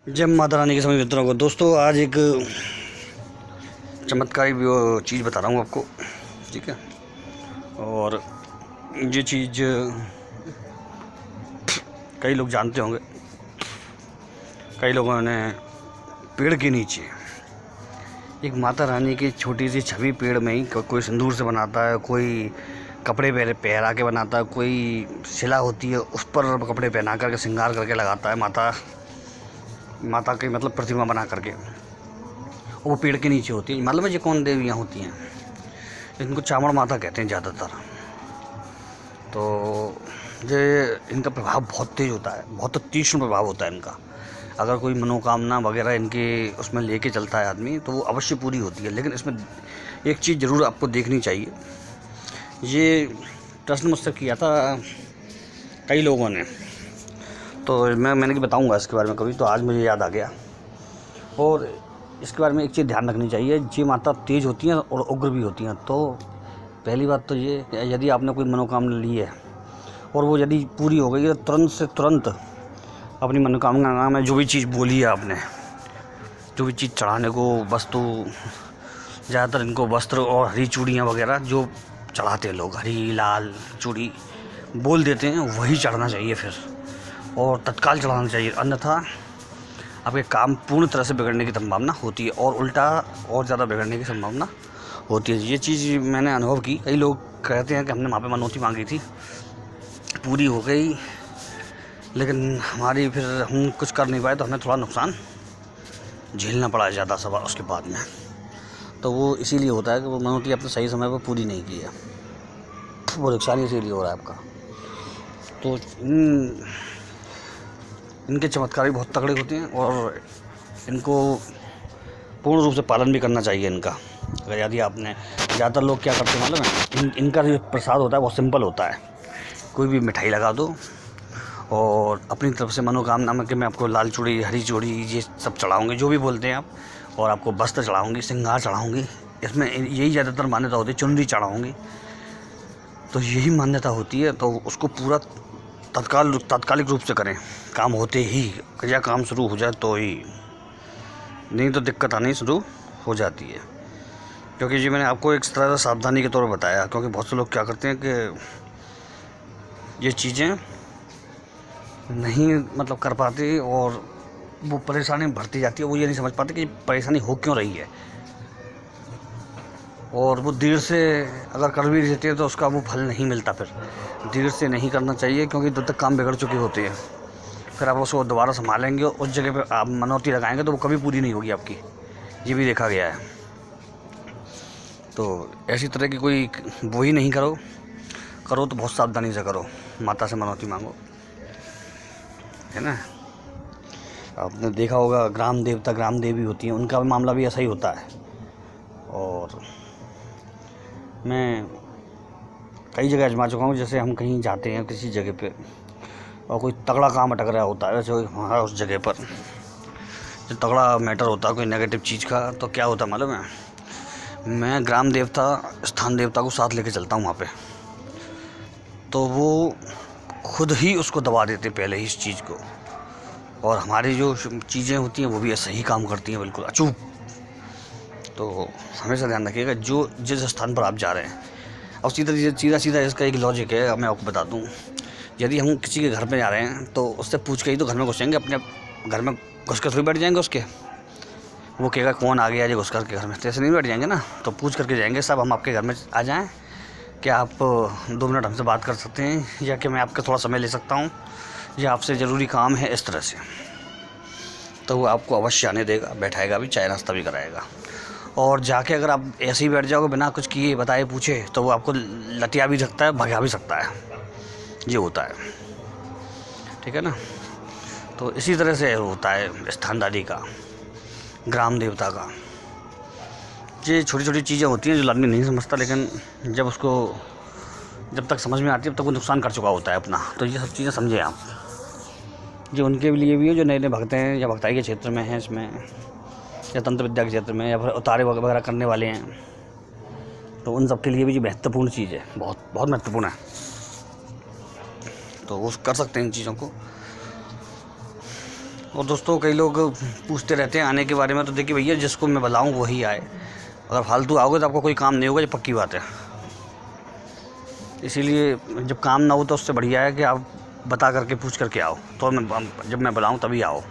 जय माता रानी के सभी मित्रों को। दोस्तों आज एक चमत्कारी चीज़ बता रहा हूँ आपको, ठीक है। और ये चीज़ कई लोग जानते होंगे, कई लोगों ने पेड़ के नीचे एक माता रानी की छोटी सी छवि पेड़ में ही कोई सिंदूर से बनाता है, कोई कपड़े पहरा के बनाता है, कोई शिला होती है उस पर कपड़े पहना करके श्रृंगार करके लगाता है माता की मतलब प्रतिमा बना करके। वो पेड़ के नीचे होती है। मालूम है ये कौन देवियाँ होती हैं? इनको चामड़ माता कहते हैं ज़्यादातर। तो ये इनका प्रभाव बहुत तेज़ होता है, बहुत तीक्ष्ण प्रभाव होता है इनका। अगर कोई मनोकामना वगैरह इनके उसमें लेके चलता है आदमी तो वो अवश्य पूरी होती है। लेकिन इसमें एक चीज़ ज़रूर आपको देखनी चाहिए। ये प्रश्न मुझसे किया था कई लोगों ने, तो मैंने कि बताऊंगा इसके बारे में कभी, तो आज मुझे याद आ गया। और इसके बारे में एक चीज़ ध्यान रखनी चाहिए, ये माता तेज़ होती हैं और उग्र भी होती हैं। तो पहली बात तो ये, यदि आपने कोई मनोकामना ली है और वो यदि पूरी हो गई है तो तुरंत से तुरंत अपनी मनोकामना में जो भी चीज़ बोली है आपने, जो भी चीज़ चढ़ाने को वस्तु, ज़्यादातर इनको वस्त्र और हरी चूड़ियाँ वगैरह जो चढ़ाते हैं लोग, हरी लाल चूड़ी बोल देते हैं, वही चढ़ना चाहिए फिर, और तत्काल चढ़ाना चाहिए। अन्यथा आपके काम पूर्ण तरह से बिगड़ने की संभावना होती है और उल्टा और ज़्यादा बिगड़ने की संभावना होती है। ये चीज़ मैंने अनुभव की। कई लोग कहते हैं कि हमने वहाँ पे मनौती मांगी थी, पूरी हो गई, लेकिन हमारी फिर हम कुछ कर नहीं पाए तो हमें थोड़ा नुकसान झेलना पड़ा ज़्यादा सवाल उसके बाद में। तो वो इसीलिए होता है कि वो मनौती आपने सही समय पर पूरी नहीं की है, वो नुकसान इसीलिए हो रहा है आपका। तो इनके चमत्कार भी बहुत तगड़े होते हैं और इनको पूर्ण रूप से पालन भी करना चाहिए इनका। अगर यदि आपने, ज़्यादातर लोग क्या करते हैं मालूम है, इनका जो प्रसाद होता है वो सिंपल होता है। कोई भी मिठाई लगा दो और अपनी तरफ से मनोकामना में कि मैं आपको लाल चूड़ी, हरी चूड़ी, ये सब चढ़ाऊँगी, जो भी बोलते हैं आप, और आपको वस्त्र चढ़ाऊँगी, श्रृंगार चढ़ाऊँगी, इसमें यही ज़्यादातर मान्यता होती है, चुनरी चढ़ाऊँगी, तो यही मान्यता होती है। तो उसको पूरा तात्कालिक रूप से करें, काम होते ही, या काम शुरू हो जाए तो ही, नहीं तो दिक्कत आनी शुरू हो जाती है। क्योंकि ये मैंने आपको एक तरह से सावधानी के तौर पर बताया, क्योंकि बहुत से लोग क्या करते हैं कि ये चीज़ें नहीं मतलब कर पाते और वो परेशानी बढ़ती जाती है। वो ये नहीं समझ पाते कि परेशानी हो क्यों रही है, और वो देर से अगर कर भी देते हैं तो उसका वो फल नहीं मिलता। फिर देर से नहीं करना चाहिए, क्योंकि जब तक काम बिगड़ चुके होते हैं फिर आप उसको दोबारा संभालेंगे और उस जगह पे आप मनौती लगाएंगे तो वो कभी पूरी नहीं होगी आपकी। ये भी देखा गया है। तो ऐसी तरह की कोई वो ही नहीं करो तो बहुत सावधानी से करो, माता से मनौती मांगो, है ना। आपने देखा होगा ग्राम देवता, ग्राम देवी होती हैं, उनका मामला भी ऐसा ही होता है। और मैं कई जगह आजमा चुका हूँ। जैसे हम कहीं जाते हैं किसी जगह पे और कोई तगड़ा काम अटक रहा होता है, जो हमारा उस जगह पर जो तगड़ा मैटर होता है कोई नेगेटिव चीज़ का, तो क्या होता है मालूम है, मैं ग्राम देवता, स्थान देवता को साथ लेके चलता हूँ वहाँ पे, तो वो खुद ही उसको दबा देते पहले ही इस चीज़ को। और हमारी जो चीज़ें होती हैं वो भी ऐसा ही काम करती हैं, बिल्कुल अचूक। तो हमेशा ध्यान रखिएगा जो जिस स्थान पर आप जा रहे हैं। अब सीधा इसका एक लॉजिक है, मैं आपको बता दूं। यदि हम किसी के घर में जा रहे हैं तो उससे पूछ के ही तो घर में घुसेंगे, अपने घर में घुस कर थोड़ी बैठ जाएंगे उसके। वो कहेगा कौन आ गया जी घुस कर के घर में, तो ऐसे नहीं बैठ जाएंगे ना। तो पूछ करके जाएंगे, साहब हम आपके घर में आ जाएँ, क्या आप 2 मिनट हमसे बात कर सकते हैं, या कि मैं आपका थोड़ा समय ले सकता हूँ, या आपसे ज़रूरी काम है, इस तरह से। तो वो आपको अवश्य आने देगा, बैठाएगा भी, चाय नाश्ता भी कराएगा। और जाके अगर आप ऐसे ही बैठ जाओगे बिना कुछ किए, बताए, पूछे, तो वो आपको लतिया भी सकता है, भगा भी सकता है। ये होता है, ठीक है ना। तो इसी तरह से होता है स्थानदारी का, ग्राम देवता का। ये छोटी छोटी चीज़ें होती हैं जो आदमी नहीं समझता, लेकिन जब तक समझ में आती है तब तक वो नुकसान कर चुका होता है अपना। तो ये सब चीज़ें समझें आप, जो उनके लिए भी है जो नए नए भक्त हैं, या भक्ताई के क्षेत्र में हैं इसमें, या तंत्र विद्या के क्षेत्र में, या फिर उतारे वगैरह करने वाले हैं, तो उन सब के लिए भी जो महत्वपूर्ण चीज़ है, बहुत बहुत महत्वपूर्ण है। तो वो कर सकते हैं इन चीज़ों को। और दोस्तों कई लोग पूछते रहते हैं आने के बारे में, तो देखिए भैया जिसको मैं बुलाऊँ वही आए। अगर फालतू आओगे तो आपको कोई काम नहीं होगा, ये पक्की बात है। इसीलिए जब काम ना हो तो उससे बढ़िया है कि आप बता करके पूछ करके आओ, तो जब मैं बुलाऊँ तभी आओ।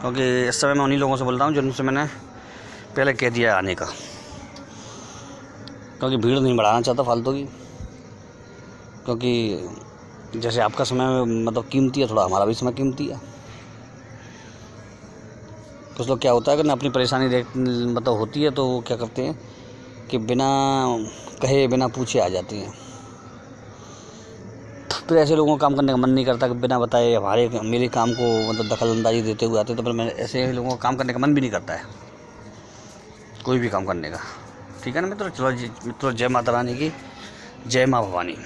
क्योंकि इस समय मैं उन्हीं लोगों से बोल रहा हूँ जिनसे मैंने पहले कह दिया है आने का, क्योंकि भीड़ नहीं बढ़ाना चाहता फालतू की। क्योंकि जैसे आपका समय मतलब कीमती है, थोड़ा हमारा भी समय कीमती है। कुछ लोग क्या होता है कि ना अपनी परेशानी मतलब होती है तो वो क्या करते हैं कि बिना कहे बिना पूछे आ जाते हैं। फिर ऐसे लोगों को काम करने का मन नहीं करता कि बिना बताए मेरे काम को मतलब दखल अंदाजी देते हुए आते, तो फिर मैं ऐसे लोगों को काम करने का मन भी नहीं करता है, कोई भी काम करने का। ठीक है ना मित्रों? चलो जी मित्रों, जय माता रानी की, जय माँ भवानी।